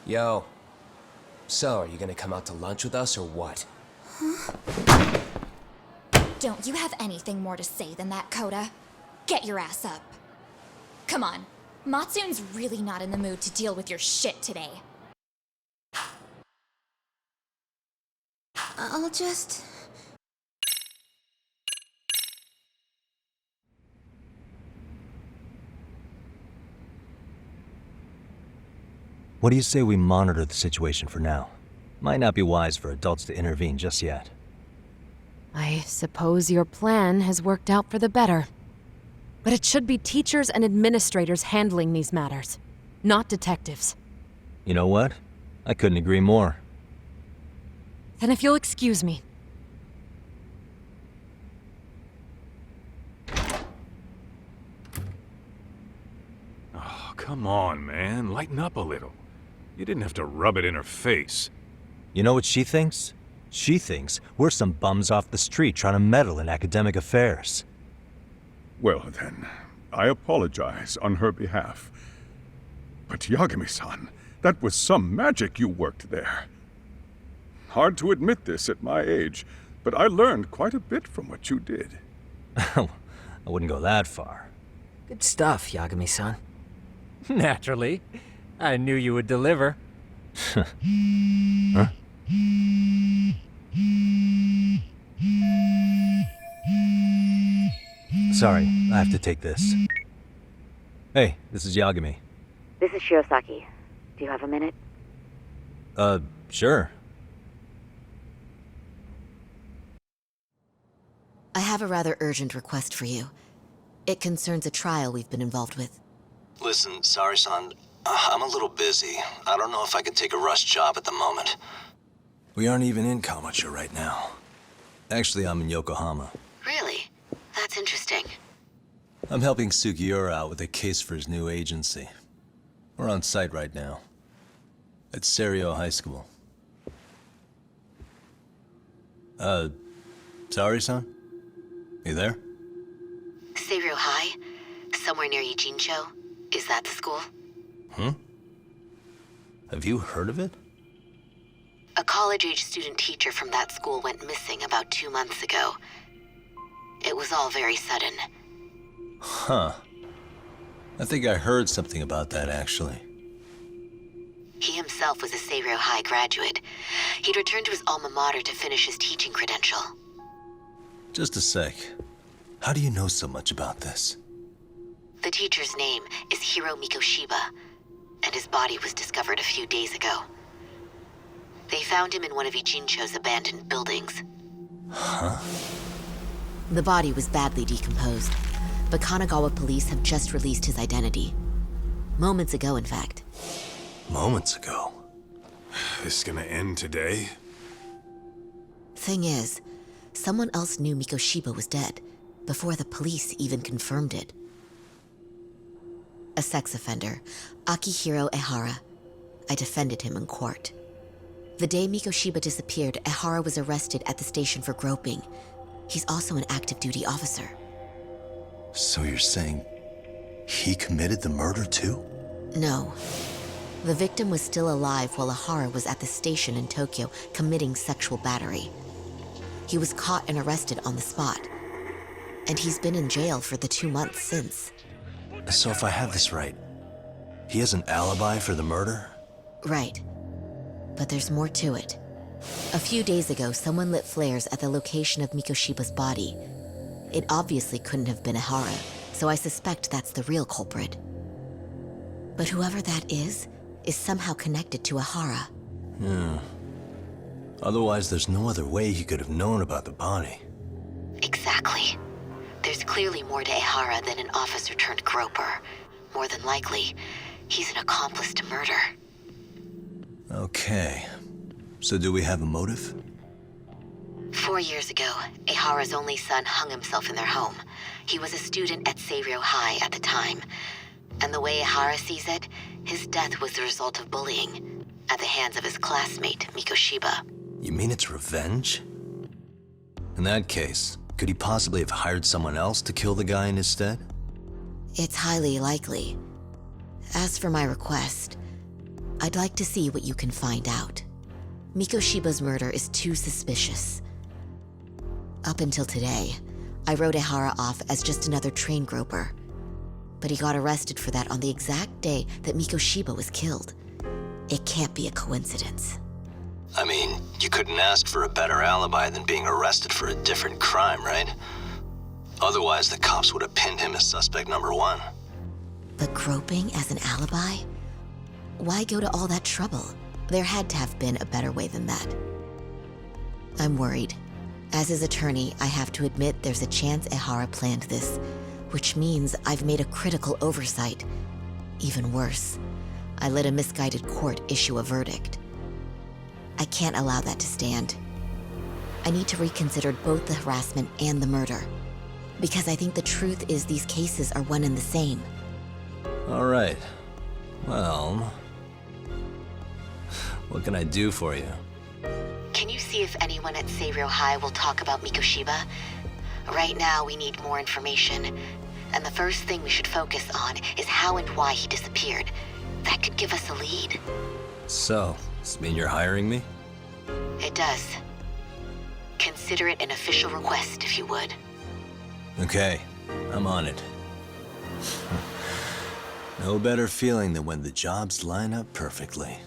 Yo. So, are you gonna come out to lunch with us or what? Don't you have anything more to say than that, Koda? Get your ass up. Come on. Matsun's really not in the mood to deal with your shit today. I'll just... What do you say we monitor the situation for now? Might not be wise for adults to intervene just yet. I suppose your plan has worked out for the better. But it should be teachers and administrators handling these matters, not detectives. You know what? I couldn't agree more. Then if you'll excuse me. Oh, come on, man. Lighten up a little. You didn't have to rub it in her face. You know what she thinks? She thinks we're some bums off the street trying to meddle in academic affairs. Well then, I apologize on her behalf. But Yagami-san, that was some magic you worked there. Hard to admit this at my age, but I learned quite a bit from what you did. I wouldn't go that far. Good stuff, Yagami-san. Naturally. I knew you would deliver. Huh? Sorry, I have to take this. Hey, this is Yagami. This is Shiosaki. Do you have a minute? Sure. I have a rather urgent request for you. It concerns a trial we've been involved with. Listen, Sari-san, I'm a little busy. I don't know if I could take a rush job at the moment. We aren't even in Kawacha right now. Actually, I'm in Yokohama. Really? That's interesting. I'm helping Sugiura out with a case for his new agency. We're on site right now. At Seiryo High School. Sari-san? You there? Seiryo High? Somewhere near Ijincho? Is that the school? Have you heard of it? A college-age student teacher from that school went missing about 2 months ago. It was all very sudden. Huh. I think I heard something about that, actually. He himself was a Seiryo High graduate. He'd returned to his alma mater to finish his teaching credential. Just a sec. How do you know so much about this? The teacher's name is Hiro Mikoshiba, and his body was discovered a few days ago. They found him in one of Ijincho's abandoned buildings. Huh? The body was badly decomposed, but Kanagawa police have just released his identity. Moments ago, in fact. Moments ago. This is gonna end today? Thing is, someone else knew Mikoshiba was dead, before the police even confirmed it. A sex offender, Akihiro Ehara. I defended him in court. The day Mikoshiba disappeared, Ehara was arrested at the station for groping. He's also an active duty officer. So you're saying he committed the murder too? No. The victim was still alive while Ehara was at the station in Tokyo committing sexual battery. He was caught and arrested on the spot. And he's been in jail for the 2 months since. So if I have this right, he has an alibi for the murder? Right. But there's more to it. A few days ago, someone lit flares at the location of Mikoshiba's body. It obviously couldn't have been Ehara, so I suspect that's the real culprit. But whoever that is somehow connected to Ehara. Otherwise, there's no other way he could have known about the body. Exactly. There's clearly more to Ehara than an officer turned groper. More than likely, he's an accomplice to murder. Okay. So do we have a motive? 4 years ago, Ehara's only son hung himself in their home. He was a student at Seiryo High at the time. And the way Ehara sees it, his death was the result of bullying at the hands of his classmate, Mikoshiba. You mean it's revenge? In that case, could he possibly have hired someone else to kill the guy in his stead? It's highly likely. As for my request, I'd like to see what you can find out. Mikoshiba's murder is too suspicious. Up until today, I wrote Ehara off as just another train groper. But he got arrested for that on the exact day that Mikoshiba was killed. It can't be a coincidence. I mean, you couldn't ask for a better alibi than being arrested for a different crime, right? Otherwise, the cops would have pinned him as suspect number one. But groping as an alibi? Why go to all that trouble? There had to have been a better way than that. I'm worried. As his attorney, I have to admit there's a chance Ehara planned this, which means I've made a critical oversight. Even worse, I let a misguided court issue a verdict. I can't allow that to stand. I need to reconsider both the harassment and the murder, because I think the truth is these cases are one and the same. All right. Well, what can I do for you? Can you see if anyone at Seiryō High will talk about Mikoshiba? Right now, we need more information. And the first thing we should focus on is how and why he disappeared. That could give us a lead. So, does this mean you're hiring me? It does. Consider it an official request, if you would. Okay, I'm on it. No better feeling than when the jobs line up perfectly.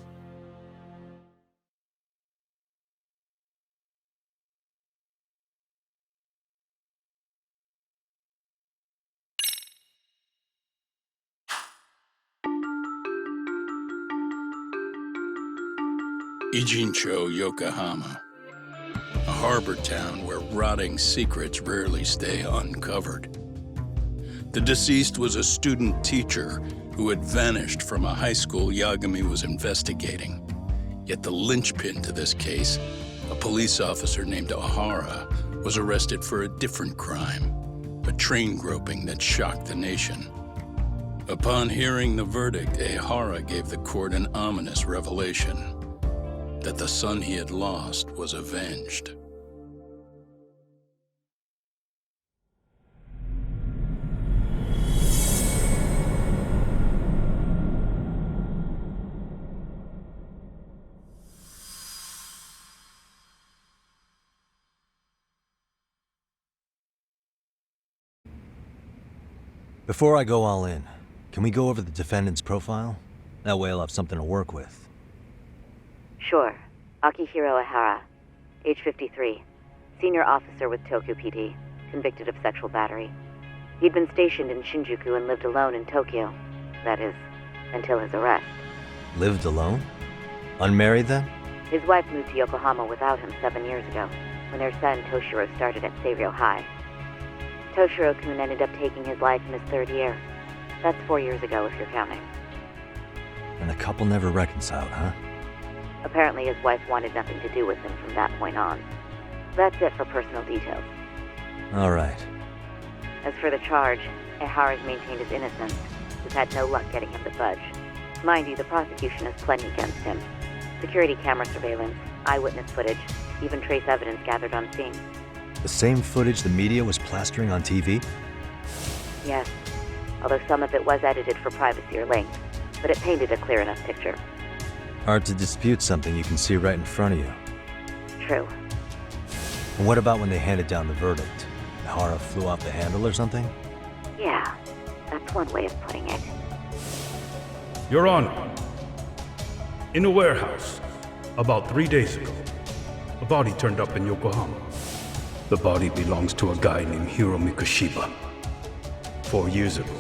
Ijincho, Yokohama. A harbor town where rotting secrets rarely stay uncovered. The deceased was a student teacher who had vanished from a high school Yagami was investigating. Yet the linchpin to this case, a police officer named Ehara, was arrested for a different crime, a train groping that shocked the nation. Upon hearing the verdict, Ehara gave the court an ominous revelation: that the son he had lost was avenged. Before I go all in, can we go over the defendant's profile? That way I'll have something to work with. Sure. Akihiro Ehara, age 53, senior officer with Tokyo PD, convicted of sexual battery. He'd been stationed in Shinjuku and lived alone in Tokyo. That is, until his arrest. Lived alone? Unmarried then? His wife moved to Yokohama without him 7 years ago, when their son Toshiro started at Seiryō High. Toshiro-kun ended up taking his life in his 3rd year. That's 4 years ago, if you're counting. And the couple never reconciled, huh? Apparently his wife wanted nothing to do with him from that point on. That's it for personal details. All right. As for the charge, Ehara's maintained his innocence. He's had no luck getting him to budge. Mind you, the prosecution has plenty against him. Security camera surveillance, eyewitness footage, even trace evidence gathered on scene. The same footage the media was plastering on TV? Yes, although some of it was edited for privacy or length, but it painted a clear enough picture. Hard to dispute something you can see right in front of you. True. And what about when they handed down the verdict? Ehara flew off the handle or something? Yeah, that's one way of putting it. Your Honor, in a warehouse, about 3 days ago, a body turned up in Yokohama. The body belongs to a guy named Hiro Mikoshiba. 4 years ago,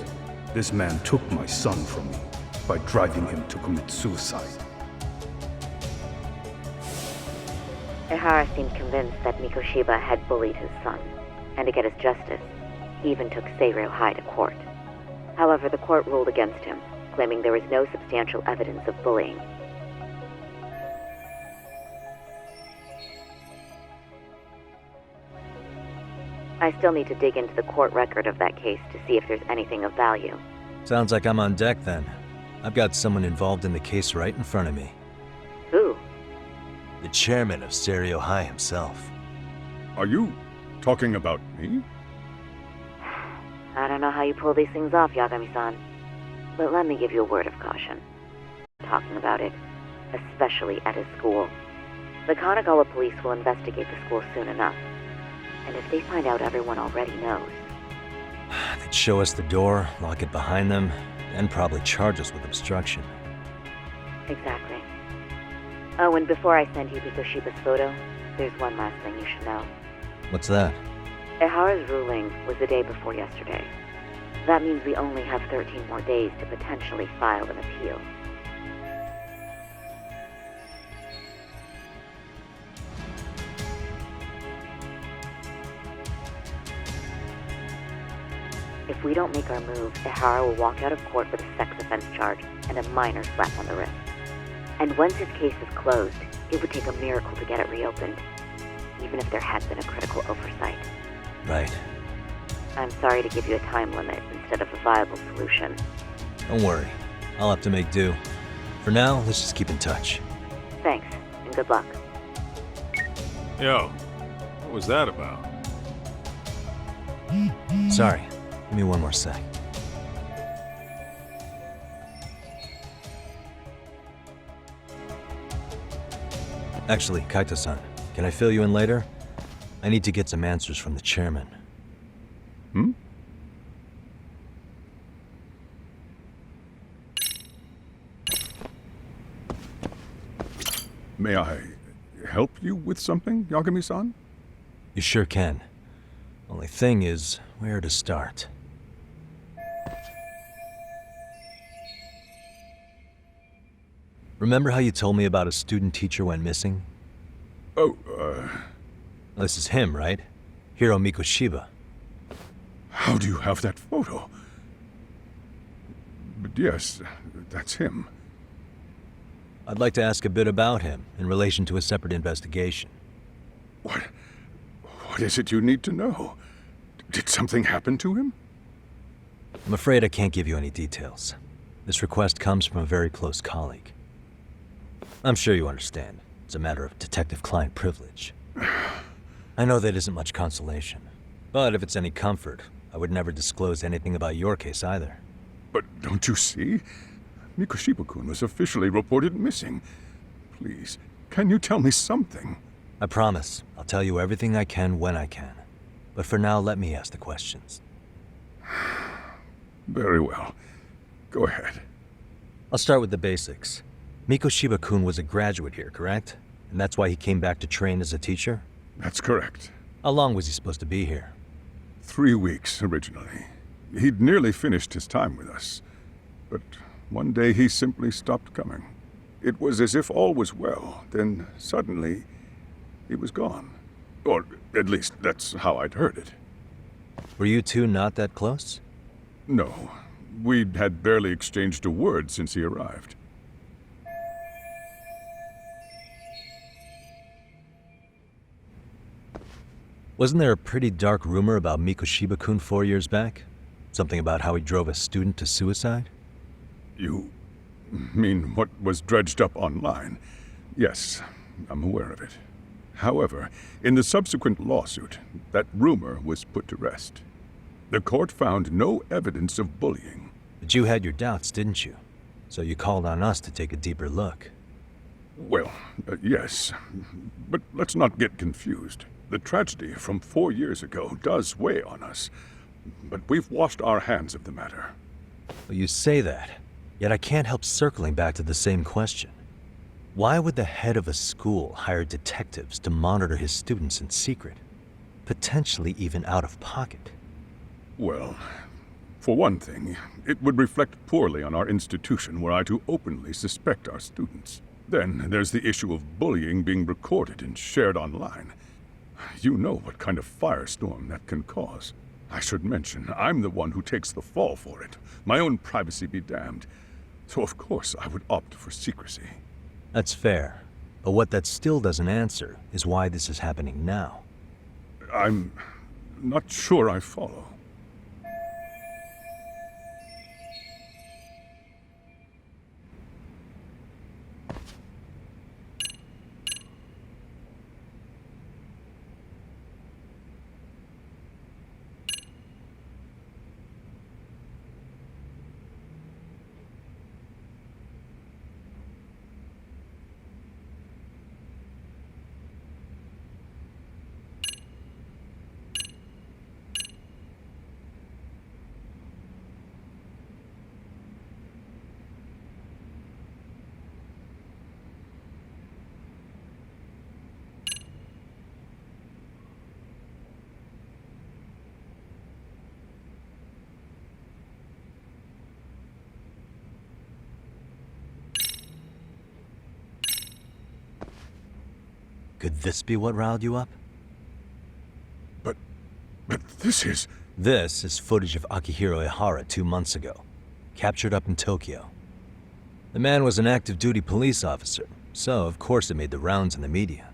this man took my son from me by driving him to commit suicide. Ehara seemed convinced that Mikoshiba had bullied his son, and to get his justice, he even took Seiryō High to court. However, the court ruled against him, claiming there was no substantial evidence of bullying. I still need to dig into the court record of that case to see if there's anything of value. Sounds like I'm on deck then. I've got someone involved in the case right in front of me. Who? The chairman of Seiryō High himself. Are you talking about me? I don't know how you pull these things off, Yagami-san. But let me give you a word of caution. talking about it, especially at his school. The Kanagawa police will investigate the school soon enough. And if they find out everyone already knows... They'd show us the door, lock it behind them, and probably charge us with obstruction. Exactly. Oh, and before I send you Mikoshiba's photo, there's one last thing you should know. What's that? Ehara's ruling was the day before yesterday. That means we only have 13 more days to potentially file an appeal. If we don't make our move, Ehara will walk out of court with a sex offense charge and a minor slap on the wrist. And once his case is closed, it would take a miracle to get it reopened, even if there had been a critical oversight. Right. I'm sorry to give you a time limit instead of a viable solution. Don't worry. I'll have to make do. For now, let's just keep in touch. Thanks, and good luck. Yo, what was that about? Sorry. Give me one more sec. Actually, Kaito-san, can I fill you in later? I need to get some answers from the chairman. Hmm? May I help you with something, Yagami-san? You sure can. Only thing is, where to start? Remember how you told me about a student teacher went missing? Oh, This is him, right? Hiro Mikoshiba. How do you have that photo? But yes, that's him. I'd like to ask a bit about him in relation to a separate investigation. What is it you need to know? Did something happen to him? I'm afraid I can't give you any details. This request comes from a very close colleague. I'm sure you understand. It's a matter of detective-client privilege. I know that isn't much consolation. But if it's any comfort, I would never disclose anything about your case either. But don't you see? Mikoshiba-kun was officially reported missing. Please, can you tell me something? I promise. I'll tell you everything I can when I can. But for now, let me ask the questions. Very well. Go ahead. I'll start with the basics. Mikoshiba-kun was a graduate here, correct? And that's why he came back to train as a teacher? That's correct. How long was he supposed to be here? 3 weeks, originally. He'd nearly finished his time with us. But one day he simply stopped coming. It was as if all was well, then suddenly he was gone. Or at least that's how I'd heard it. Were you two not that close? No. We'd had barely exchanged a word since he arrived. Wasn't there a pretty dark rumor about Mikoshiba-kun 4 years back? Something about how he drove a student to suicide? You mean what was dredged up online? Yes, I'm aware of it. However, in the subsequent lawsuit, that rumor was put to rest. The court found no evidence of bullying. But you had your doubts, didn't you? So you called on us to take a deeper look. Well, yes. But let's not get confused. The tragedy from 4 years ago does weigh on us. But we've washed our hands of the matter. Well, you say that, yet I can't help circling back to the same question. Why would the head of a school hire detectives to monitor his students in secret? Potentially even out of pocket. Well, for one thing, it would reflect poorly on our institution were I to openly suspect our students. Then there's the issue of bullying being recorded and shared online. You know what kind of firestorm that can cause. I should mention, I'm the one who takes the fall for it. My own privacy be damned. So of course I would opt for secrecy. That's fair. But what that still doesn't answer is why this is happening now. I'm not sure I follow. Could this be what riled you up? But this is... This is footage of Akihiro Ihara 2 months ago, captured up in Tokyo. The man was an active duty police officer, so of course it made the rounds in the media.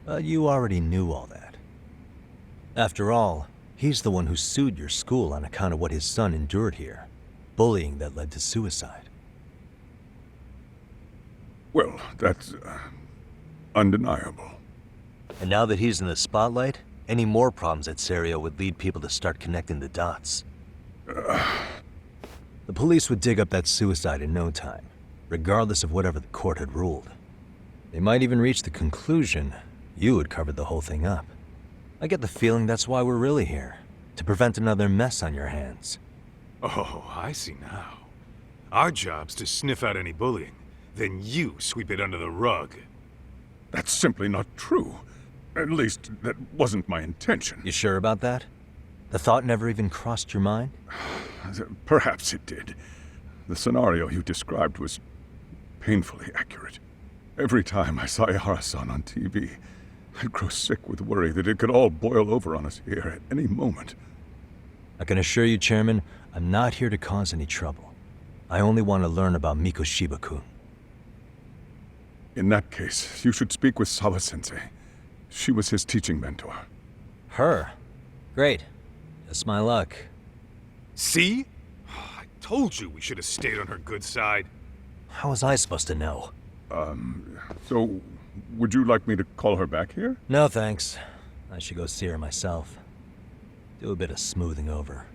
But you already knew all that. After all, he's the one who sued your school on account of what his son endured here. Bullying that led to suicide. Well, that's undeniable. And now that he's in the spotlight, any more problems at Serio would lead people to start connecting the dots. The police would dig up that suicide in no time, regardless of whatever the court had ruled. They might even reach the conclusion you had covered the whole thing up. I get the feeling that's why we're really here, to prevent another mess on your hands. Oh, I see now. Our job's to sniff out any bullying, then you sweep it under the rug. That's simply not true. At least, that wasn't my intention. You sure about that? The thought never even crossed your mind? Perhaps it did. The scenario you described was painfully accurate. Every time I saw Ihara-san on TV, I'd grow sick with worry that it could all boil over on us here at any moment. I can assure you, Chairman, I'm not here to cause any trouble. I only want to learn about Mikoshiba-kun. In that case, you should speak with Sawa-sensei. She was his teaching mentor. Her? Great. That's my luck. See? I told you we should have stayed on her good side. How was I supposed to know? So, would you like me to call her back here? No, thanks. I should go see her myself. Do a bit of smoothing over.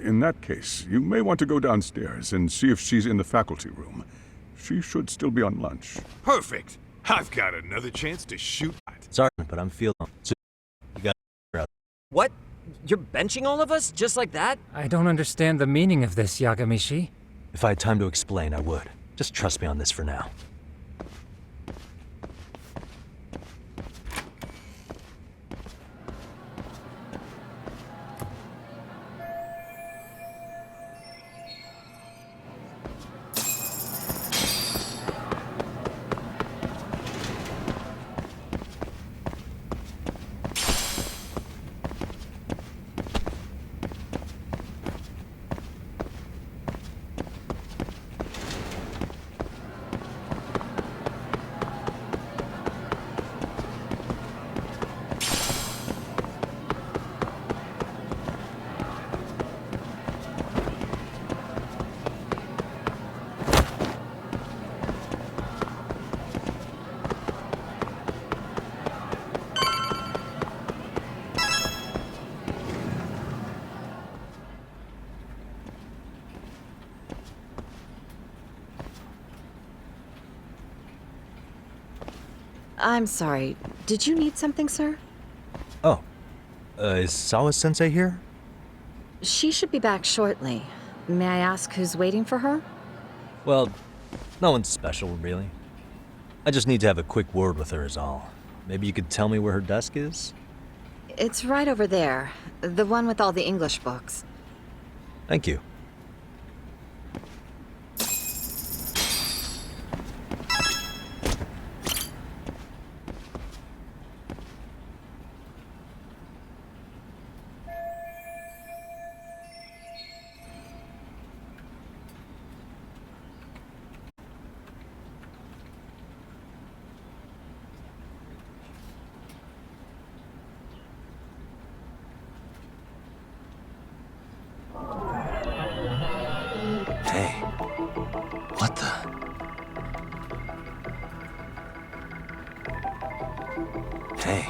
In that case, you may want to go downstairs and see if she's in the faculty room. She should still be on lunch. Perfect! I've got another chance to shoot at. Sorry, but I'm feeling... You got... What? You're benching all of us? Just like that? I don't understand the meaning of this, Yagamishi. If I had time to explain, I would. Just trust me on this for now. I'm sorry. Did you need something, sir? Oh. Is Sawa-sensei here? She should be back shortly. May I ask who's waiting for her? Well, no one's special, really. I just need to have a quick word with her is all. Maybe you could tell me where her desk is? It's right over there. The one with all the English books. Thank you. Hey, what the? Hey.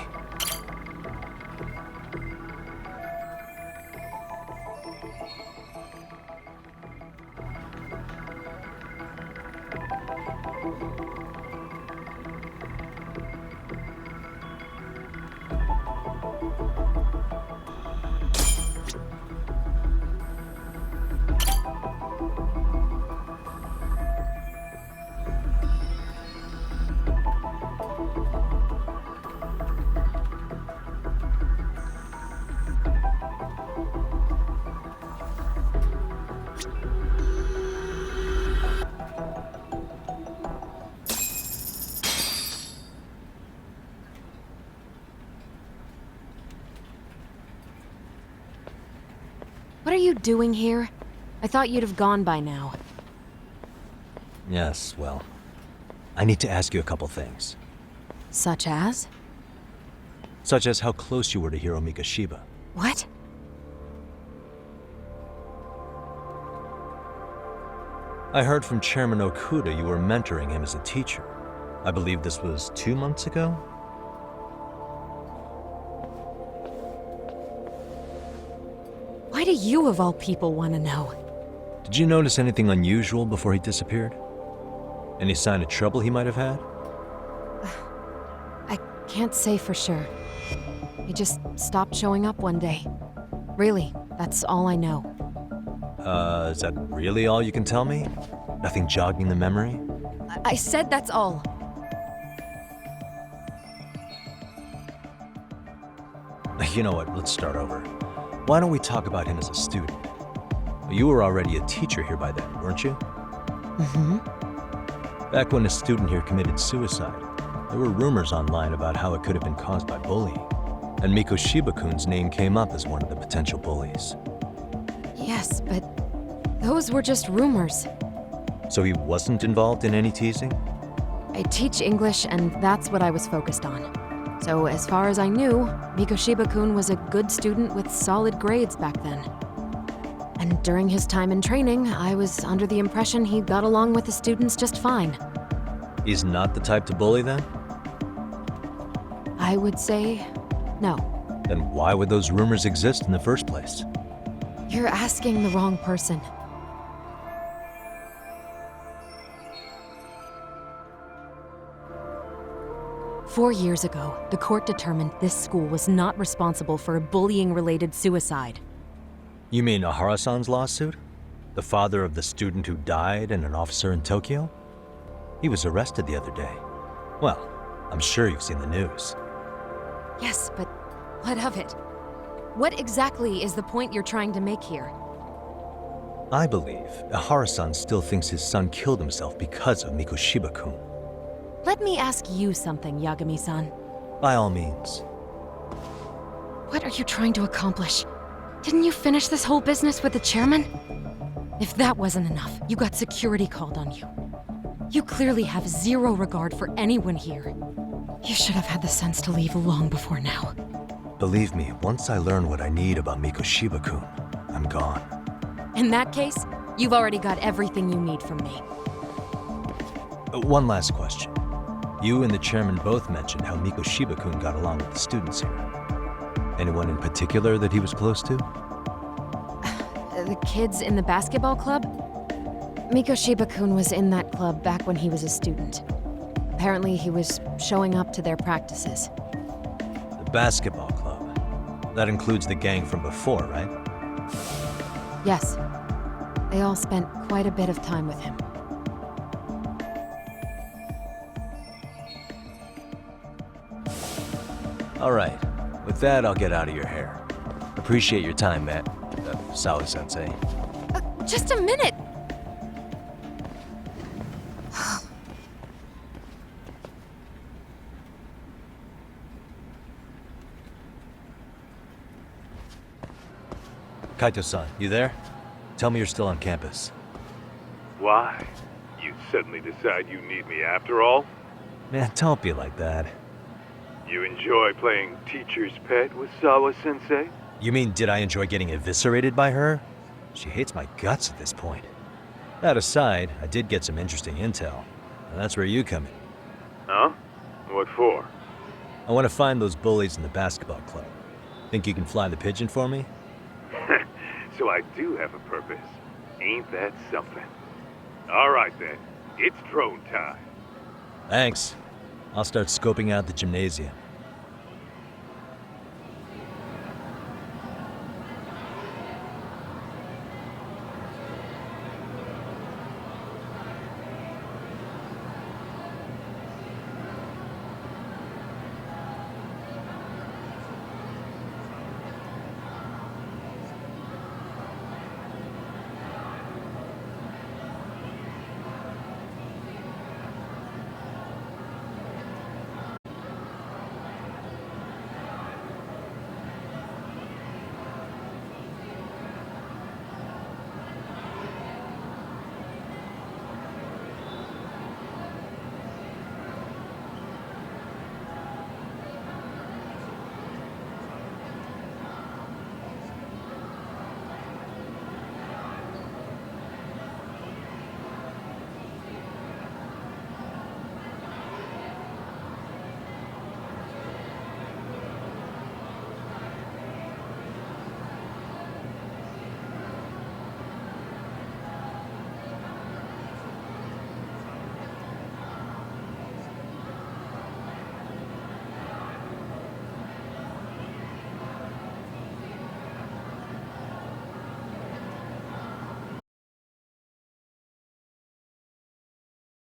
are you doing here? I thought you'd have gone by now. Yes, well, I need to ask you a couple things. Such as? Such as how close you were to Hiro Mikoshiba. What? I heard from Chairman Okuda you were mentoring him as a teacher. I believe this was 2 months ago? Why do you, of all people, want to know? Did you notice anything unusual before he disappeared? Any sign of trouble he might have had? I can't say for sure. He just stopped showing up one day. Really, that's all I know. Is that really all you can tell me? Nothing jogging the memory? I said that's all. You know what, let's start over. Why don't we talk about him as a student? You were already a teacher here by then, weren't you? Mm-hmm. Back when a student here committed suicide, there were rumors online about how it could have been caused by bullying. And Mikoshiba-kun's name came up as one of the potential bullies. Yes, but those were just rumors. So he wasn't involved in any teasing? I teach English, and that's what I was focused on. So as far as I knew, Mikoshiba-kun was a good student with solid grades back then. And during his time in training, I was under the impression he got along with the students just fine. He's not the type to bully then? I would say no. Then why would those rumors exist in the first place? You're asking the wrong person. Four years ago, the court determined this school was not responsible for a bullying-related suicide. You mean Ahara-san's lawsuit? The father of the student who died and an officer in Tokyo? He was arrested the other day. Well, I'm sure you've seen the news. Yes, but what of it? What exactly is the point you're trying to make here? I believe Ahara-san still thinks his son killed himself because of Mikoshiba-kun. Let me ask you something, Yagami-san. By all means. What are you trying to accomplish? Didn't you finish this whole business with the chairman? If that wasn't enough, you got security called on you. You clearly have zero regard for anyone here. You should have had the sense to leave long before now. Believe me, once I learn what I need about Mikoshiba-kun, I'm gone. In that case, you've already got everything you need from me. One last question. You and the chairman both mentioned how Mikoshiba-kun got along with the students here. Anyone in particular that he was close to? The kids in the basketball club? Mikoshiba-kun was in that club back when he was a student. Apparently, he was showing up to their practices. The basketball club. That includes the gang from before, right? Yes. They all spent quite a bit of time with him. All right. With that, I'll get out of your hair. Appreciate your time, Matt. Sawa-sensei. Just a minute! Kaito-san, you there? Tell me you're still on campus. Why? You suddenly decide you need me after all? Man, don't be like that. You enjoy playing teacher's pet with Sawa-sensei? You mean, did I enjoy getting eviscerated by her? She hates my guts at this point. That aside, I did get some interesting intel, and that's where you come in. Huh? What for? I want to find those bullies in the basketball club. Think you can fly the pigeon for me? So I do have a purpose. Ain't that something? All right then, it's drone time. Thanks. I'll start scoping out the gymnasium.